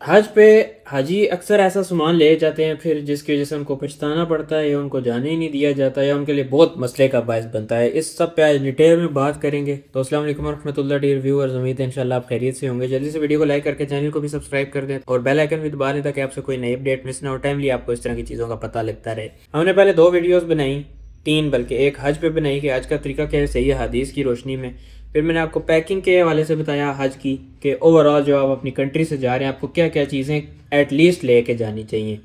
حج پہ حاجی اکثر ایسا سامان لے جاتے ہیں پھر جس کی وجہ سے ان کو پچھتانا پڑتا ہے یا ان کو جانے ہی نہیں دیا جاتا یا ان کے لیے بہت مسئلے کا باعث بنتا ہے۔ اس سب پہ آج ڈیٹیل میں بات کریں گے۔ تو السلام علیکم ورحمۃ اللہ ڈیئر ویورز، امید ہے انشاءاللہ آپ خیریت سے ہوں گے۔ جلدی سے ویڈیو کو لائک کر کے چینل کو بھی سبسکرائب کر دیں اور بیل آئیکن بھی دبا دیں تاکہ آپ سے کوئی نئی اپڈیٹ مس نہ ہو، ٹائملی آپ کو اس طرح کی چیزوں کا پتہ لگتا رہے۔ ہم نے پہلے 2 ویڈیوز بنائی، 3 بلکہ، ایک حج پہ بنائی کہ حج کا طریقہ کیا ہے صحیح حدیث کی روشنی میں، پھر میں نے آپ کو پیکنگ کے حوالے سے بتایا حج کی کہ اوورآل جو آپ اپنی کنٹری سے جا رہے ہیں آپ کو کیا کیا چیزیں ایٹ لیسٹ لے کے جانی چاہیے،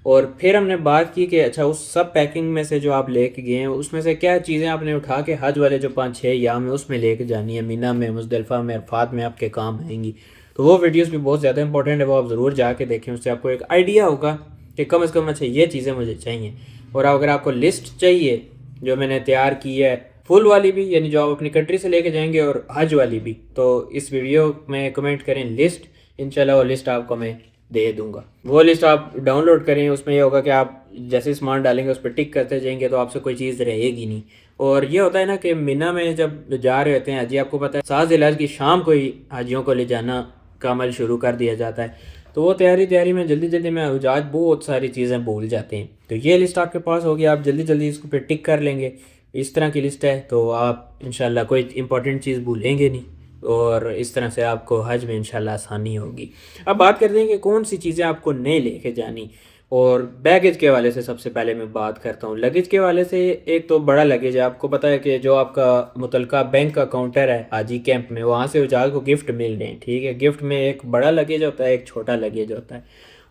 اور پھر ہم نے بات کی کہ اچھا اس سب پیکنگ میں سے جو آپ لے کے گئے ہیں اس میں سے کیا چیزیں آپ نے اٹھا کے حج والے جو 5-6 ایام ہیں اس میں لے کے جانی ہے، مینا میں، مزدلفہ میں، عرفات میں آپ کے کام آئیں گی۔ تو وہ ویڈیوز بھی بہت زیادہ امپورٹنٹ ہے، وہ آپ ضرور جا کے دیکھیں، اس سے آپ کو ایک آئیڈیا ہوگا کہ کم از کم اچھا یہ چیزیں مجھے چاہیے۔ اور اگر آپ کو لسٹ چاہیے جو میں نے تیار کی ہے فل والی بھی، یعنی جو آپ اپنی کنٹری سے لے کے جائیں گے، اور حج والی بھی، تو اس ویڈیو میں کمنٹ کریں لسٹ، انشاءاللہ وہ لسٹ آپ کو میں دے دوں گا۔ وہ لسٹ آپ ڈاؤن لوڈ کریں، اس میں یہ ہوگا کہ آپ جیسے سامان ڈالیں گے اس پہ ٹک کرتے جائیں گے تو آپ سے کوئی چیز رہے گی نہیں۔ اور یہ ہوتا ہے نا کہ مینا میں جب جا رہے ہوتے ہیں حاجی، آپ کو پتہ ہے 7 ذی الحج کی شام کو ہی حاجیوں کو لے جانا کا عمل شروع کر دیا جاتا ہے، تو وہ تیاری میں جلدی میں حجاج بہت ساری چیزیں بھول جاتے ہیں۔ تو یہ لسٹ آپ کے پاس ہوگی، آپ جلدی اس کو پہ ٹک کر لیں گے، اس طرح کی لسٹ ہے تو آپ انشاءاللہ کوئی امپورٹنٹ چیز بھولیں گے نہیں، اور اس طرح سے آپ کو حج میں انشاءاللہ آسانی ہوگی۔ اب بات کرتے ہیں کہ کون سی چیزیں آپ کو نہیں لے کے جانی، اور بیگیج کے حوالے سے سب سے پہلے میں بات کرتا ہوں۔ لگیج کے حوالے سے ایک تو بڑا لگیج ہے، آپ کو پتہ ہے کہ جو آپ کا متعلقہ بینک کا کاؤنٹر ہے حاجی کیمپ میں، وہاں سے حجاج کو گفٹ مل رہے ہیں، ٹھیک ہے۔ گفٹ میں ایک بڑا لگیج ہوتا ہے، ایک چھوٹا لگیج ہوتا ہے۔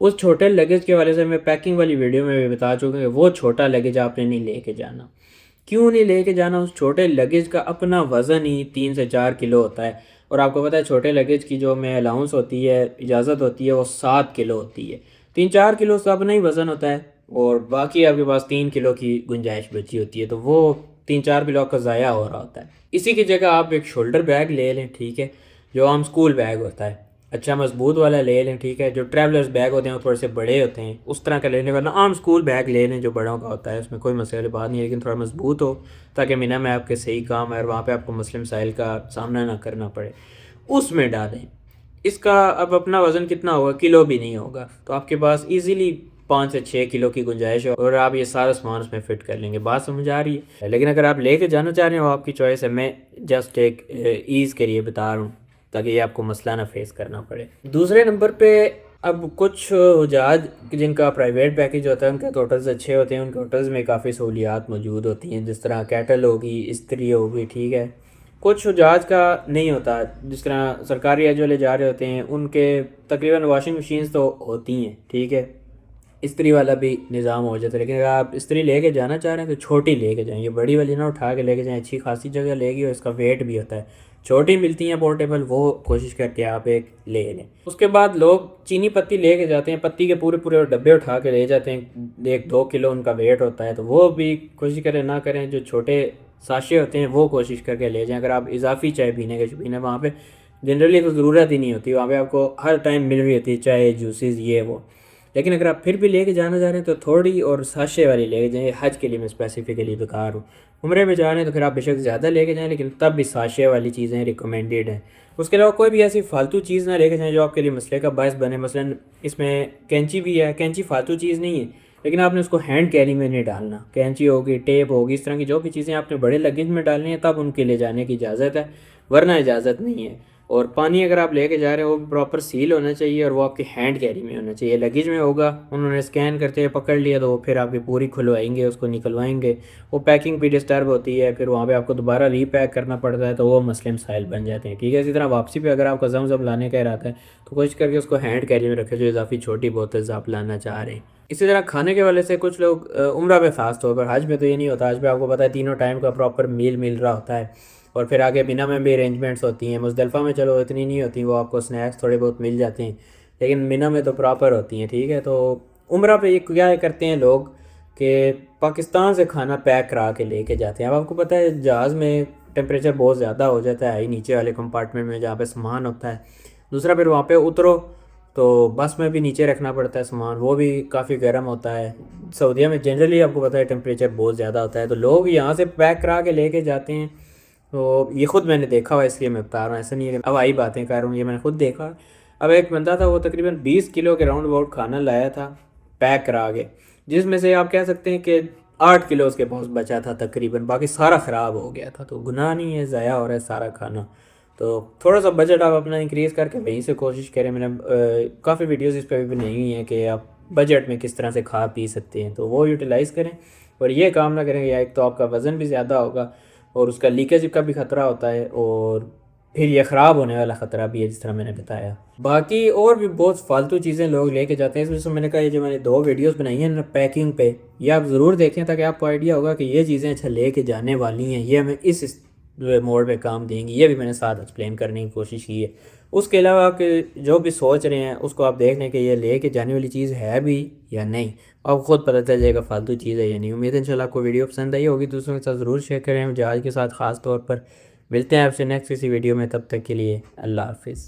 اس چھوٹے لگیج کے حوالے سے میں پیکنگ والی ویڈیو میں بھی بتا چکا کہ وہ چھوٹا لگیج آپ نے نہیں لے کے جانا۔ کیوں نہیں لے کے جانا؟ اس چھوٹے لگیج کا اپنا وزن ہی 3 سے 4 کلو ہوتا ہے، اور آپ کو پتہ ہے چھوٹے لگیج کی جو میں الاؤنس ہوتی ہے، اجازت ہوتی ہے، وہ 7 کلو ہوتی ہے۔ 3-4 کلو کا اپنا ہی وزن ہوتا ہے، اور باقی آپ کے پاس 3 کلو کی گنجائش بچی ہوتی ہے، تو وہ 3-4 کلو کا ضائع ہو رہا ہوتا ہے۔ اسی کی جگہ آپ ایک شولڈر بیگ لے لیں، ٹھیک ہے، جو عام اسکول بیگ ہوتا ہے، اچھا مضبوط والا لے لیں، ٹھیک ہے۔ جو ٹریولرز بیگ ہوتے ہیں وہ تھوڑے سے بڑے ہوتے ہیں، اس طرح کا لینے والا عام اسکول بیگ لے لیں جو بڑوں کا ہوتا ہے، اس میں کوئی مسئلہ والی بات نہیں ہے، لیکن تھوڑا مضبوط ہو تاکہ مینا میں آپ کے صحیح کام ہے اور وہاں پہ آپ کو مسئلے مسائل کا سامنا نہ کرنا پڑے، اس میں ڈالیں۔ اس کا اب اپنا وزن کتنا ہوگا؟ کلو بھی نہیں ہوگا، تو آپ کے پاس ایزیلی 5 سے 6 کلو کی گنجائش ہے، اور آپ یہ سارا سامان اس میں فٹ کر لیں گے۔ بات سمجھ آ رہی ہے؟ لیکن اگر آپ لے کے جانا چاہ رہے ہیں وہ آپ کی چوائس ہے، میں جسٹ ایک ایز کے لیے بتا رہا ہوں تاکہ یہ آپ کو مسئلہ نہ فیس کرنا پڑے۔ دوسرے نمبر پہ اب کچھ حجاج جن کا پرائیویٹ پیکج ہوتا ہے ان کے ہوٹلز اچھے ہوتے ہیں، ان کے ہوٹلز میں کافی سہولیات موجود ہوتی ہیں، جس طرح کیٹل ہوگی، استری ہوگی، ٹھیک ہے۔ کچھ حجاج کا نہیں ہوتا، جس طرح سرکاری حج والے جا رہے ہوتے ہیں ان کے تقریباً واشنگ مشینز تو ہوتی ہیں، ٹھیک ہے، استری والا بھی نظام ہو جاتا ہے، لیکن اگر آپ استری لے کے جانا چاہ رہے ہیں تو چھوٹی لے کے جائیں، یہ بڑی والی نہ اٹھا کے لے کے جائیں، اچھی خاصی جگہ لے گی اور اس کا ویٹ بھی ہوتا ہے۔ چھوٹی ملتی ہیں پورٹیبل، وہ کوشش کر کے آپ ایک لے لیں۔ اس کے بعد لوگ چینی پتی لے کے جاتے ہیں، پتی کے پورے ڈبے اٹھا کے لے جاتے ہیں، 1-2 کلو ان کا ویٹ ہوتا ہے، تو وہ بھی کوشش کریں نہ کریں، جو چھوٹے ساشے ہوتے ہیں وہ کوشش کر کے لے جائیں۔ اگر آپ اضافی چائے پینے کے شوقین ہیں، وہاں پہ جنرلی تو ضرورت ہی نہیں ہوتی، وہاں پہ آپ کو ہر ٹائم مل رہی ہوتی ہے چائے، جوسز، یہ وہ، لیکن اگر آپ پھر بھی لے کے جانا چاہ رہے ہیں تو تھوڑی اور ساشے والی لے کے جائیں۔ حج کے لیے میں اسپیسیفکلی بتا رہا ہوں، عمرے میں جا رہے ہیں تو پھر آپ بے شک زیادہ لے کے جائیں، لیکن تب بھی ساشے والی چیزیں ریکمینڈیڈ ہیں۔ اس کے علاوہ کوئی بھی ایسی فالتو چیز نہ لے کے جائیں جو آپ کے لیے مسئلے کا باعث بنے۔ مثلا اس میں کینچی بھی ہے، کینچی فالتو چیز نہیں ہے، لیکن آپ نے اس کو ہینڈ کیری میں نہیں ڈالنا۔ کینچی ہوگی، ٹیپ ہوگی، اس طرح کی جو بھی چیزیں آپ نے بڑے لگیج میں ڈالنی ہیں تب ان کے لے جانے کی اجازت ہے، ورنہ اجازت نہیں ہے۔ اور پانی اگر آپ لے کے جا رہے ہیں وہ بھی پراپر سیل ہونا چاہیے، اور وہ آپ کے ہینڈ کیری میں ہونا چاہیے۔ لگیج میں ہوگا انہوں نے اسکین کرتے ہوئے پکڑ لیا تو وہ پھر آپ کی پوری کھلوائیں گے، اس کو نکلوائیں گے، وہ پیکنگ بھی ڈسٹرب ہوتی ہے، پھر وہاں پہ آپ کو دوبارہ ری پیک کرنا پڑتا ہے، تو وہ مسئلے مسائل بن جاتے ہیں، ٹھیک ہے۔ اسی طرح واپسی پہ اگر آپ کا زمزم لانے کا ارادہ ہے تو کوشش کر کے اس کو ہینڈ کیری میں رکھے، جو اضافی چھوٹی بوتلز آپ لانا چاہ رہے ہیں۔ اسی طرح کھانے کے والے سے کچھ لوگ عمرہ پہ خاص طور پر، حج میں تو یہ نہیں ہوتا، حج پہ آپ کو پتہ ہے تینوں ٹائم کا پراپر میل مل رہا ہوتا ہے، اور پھر آگے مینا میں بھی ارینجمنٹس ہوتی ہیں۔ مزدلفہ میں چلو اتنی نہیں ہوتی، وہ آپ کو سنیکس تھوڑے بہت مل جاتے ہیں، لیکن مینا میں تو پراپر ہوتی ہیں، ٹھیک ہے۔ تو عمرہ پہ یہ کیا کرتے ہیں لوگ کہ پاکستان سے کھانا پیک کرا کے لے کے جاتے ہیں۔ اب آپ کو پتہ ہے جہاز میں ٹیمپریچر بہت زیادہ ہو جاتا ہے نیچے والے کمپارٹمنٹ میں جہاں پہ سامان ہوتا ہے، دوسرا پھر وہاں پہ اترو تو بس میں بھی نیچے رکھنا پڑتا ہے سامان، وہ بھی کافی گرم ہوتا ہے۔ سعودیہ میں جنرلی آپ کو پتہ ہے ٹیمپریچر بہت زیادہ ہوتا ہے، تو لوگ یہاں سے پیک کرا کے لے کے جاتے ہیں۔ تو یہ خود میں نے دیکھا ہوا، اس لیے میں بتا رہا ہوں، ایسا نہیں ہے کہ ہوائی باتیں کر رہا ہوں، یہ میں نے خود دیکھا۔ اب ایک بندہ تھا وہ تقریباً 20 کلو کے راؤنڈ اباؤٹ کھانا لایا تھا پیک کرا کے، جس میں سے آپ کہہ سکتے ہیں کہ 8 کلو اس کے پاس بچا تھا تقریباً، باقی سارا خراب ہو گیا تھا. تو گناہ نہیں ہے، ضائع ہو رہا ہے سارا کھانا. تو تھوڑا سا بجٹ آپ اپنا انکریز کر کے وہیں سے کوشش کریں. میں نے کافی ویڈیوز اس پہ بھی نہیں ہوئی ہیں کہ آپ بجٹ میں کس طرح سے کھا پی سکتے ہیں، تو وہ یوٹیلائز کریں. اور یہ کام نہ کریں یا ایک تو آپ کا وزن بھی زیادہ ہوگا اور اس کا لیکیج کا بھی خطرہ ہوتا ہے، اور پھر یہ خراب ہونے والا خطرہ بھی ہے جس طرح میں نے بتایا. باقی اور بھی بہت فالتو چیزیں لوگ لے کے جاتے ہیں. اس وجہ سے میں نے کہا یہ جو میں نے 2 ویڈیوز بنائی ہیں نا پیکنگ پہ، یہ آپ ضرور دیکھیں تاکہ آپ کو آئیڈیا ہوگا کہ یہ چیزیں اچھا لے کے جانے والی ہیں، یہ ہمیں اس موڈ پہ کام دیں گی. یہ بھی میں نے ساتھ ایکسپلین کرنے کی کوشش کی ہے. اس کے علاوہ آپ کے جو بھی سوچ رہے ہیں اس کو آپ دیکھ لیں کہ یہ لے کے جانے والی چیز ہے بھی یا نہیں. آپ خود پتہ چل جائے گا فالتو چیز ہے یا نہیں. امید ہے انشاءاللہ آپ کو ویڈیو پسند آئی ہوگی. دوسروں کے ساتھ ضرور شیئر کریں، جہاز کے ساتھ خاص طور پر. ملتے ہیں آپ سے نیکسٹ کسی ویڈیو میں، تب تک کے لیے اللہ حافظ.